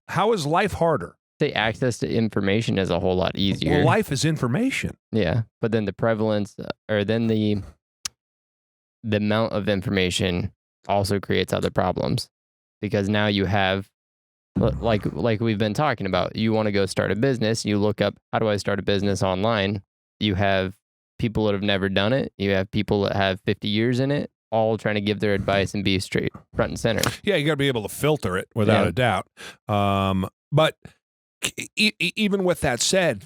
How is life harder? The access to information is a whole lot easier. Well, life is information. Yeah, but then the prevalence, or then the amount of information also creates other problems, because now you have, like we've been talking about, you want to go start a business, you look up, how do I start a business online? You have people that have never done it. You have people that have 50 years in it, all trying to give their advice and be straight front and center. Yeah, you got to be able to filter it without a doubt. But even with that said,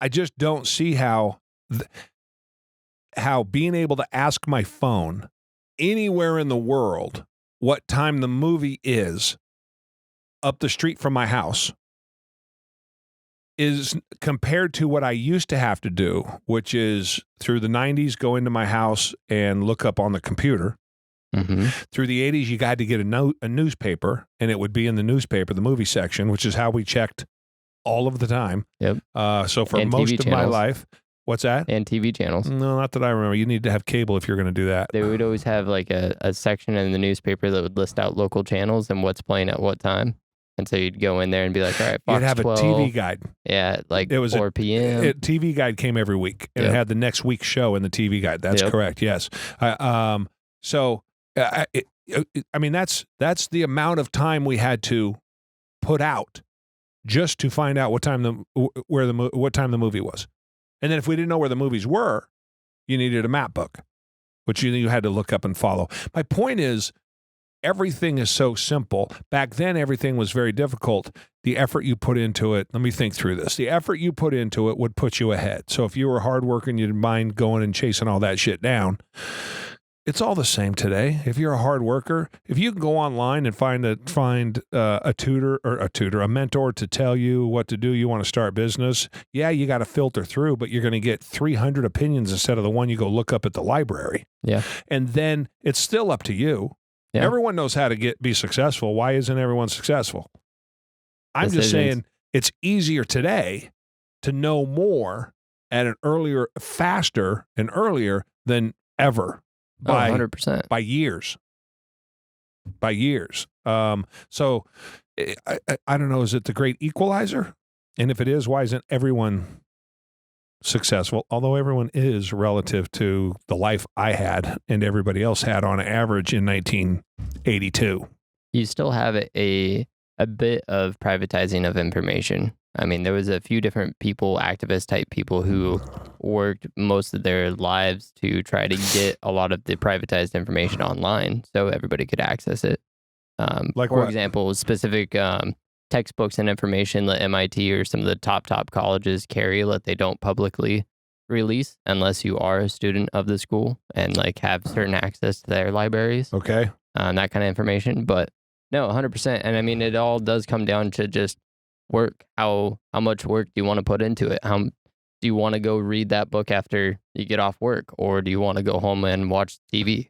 I just don't see how being able to ask my phone anywhere in the world what time the movie is up the street from my house is compared to what I used to have to do, which is through the 90s, go into my house and look up on the computer. Mm-hmm. Through the 80s, you got to get a newspaper, and it would be in the newspaper, the movie section, which is how we checked all of the time. Yep. So for and most TV of channels. my life, what's that? And TV channels. No, not that I remember. You need to have cable if you're going to do that. They would always have like a section in the newspaper that would list out local channels and what's playing at what time. And so you'd go in there and be like, all right, Fox You'd have 12, a TV guide. Yeah, like it was 4 p.m. TV guide came every week, and Yep. it had the next week's show in the TV guide. That's Yep. correct. Yes. I mean, that's the amount of time we had to put out just to find out what time what time the movie was. And then if we didn't know where the movies were, you needed a map book, which you had to look up and follow. My point is, everything is so simple. Back then, everything was very difficult. The effort you put into it, let me think through this. The effort you put into it would put you ahead. So if you were hard working, you didn't mind going and chasing all that shit down. It's all the same today. If you're a hard worker, if you can go online and find a mentor to tell you what to do, you want to start business, yeah, you got to filter through, but you're going to get 300 opinions instead of the one you go look up at the library. Yeah. And then it's still up to you. Yeah. Everyone knows how to be successful. Why isn't everyone successful? I'm just saying it's easier today to know more at an faster and earlier than ever. By 100%. By years. So I don't know, is it the great equalizer? And if it is, why isn't everyone successful? Although everyone is relative to the life I had and everybody else had on average in 1982. You still have a bit of privatizing of information. I mean, there was a few different people, activist type people, who worked most of their lives to try to get a lot of the privatized information online so everybody could access it. For example, specific textbooks and information that MIT or some of the top colleges carry that they don't publicly release unless you are a student of the school and like have certain access to their libraries. Okay. That kind of information. But no, 100%. And I mean, it all does come down to just work. How much work do you want to put into it? Do you want to go read that book after you get off work, or do you want to go home and watch TV?